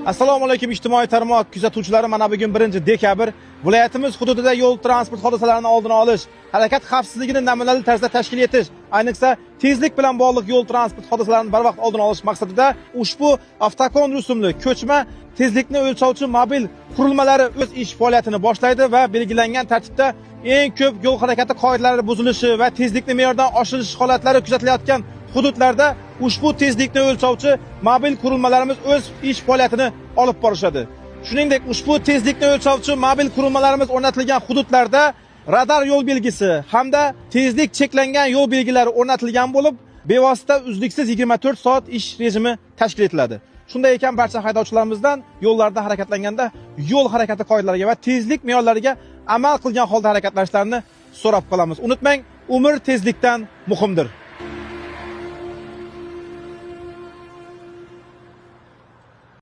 Assalomu alaykum ijtimoiy tarmoq kuzatuvchilari. Mana bugun 1-dekabr viloyatimiz hududida yo'l transport hodisalarini oldini olish, harakat xavfsizligini namunali tarzda tashkil etish, ayniqsa tezlik bilan bog'liq yo'l transport hodisalarini barvaqt oldini olish maqsadida ushbu avtokon rusumli ko'chma tezlikni o'lchovchi mobil qurilmalari o'z ish faoliyatini boshlaydi va belgilangan tartibda eng ko'p yo'l harakati qoidalari buzilishi va tezlikni me'yordan oshirish holatlari kuzatilayotgan hududlarda ushbu tezlikni o'lchovchi mobil qurilmalarimiz o'z ish faoliyatini olib borishadi. Shuningdek, ushbu tezlikni o'lchovchi mobil qurilmalarimiz o'rnatilgan hududlarda radar yo'l belgisi hamda tezlik cheklangan yo'l belgilari o'rnatilgan bo'lib, bevosita uzluksiz 24 soat ish rejimi tashkil etiladi. Shunday ekan, barcha haydovchilarimizdan yo'llarda harakatlanganda yo'l harakati qoidalariga va tezlik me'yorlariga amal qilgan holda harakatlanishlarini so'rab qolamiz. Unutmang, umr tezlikdan muhimdir.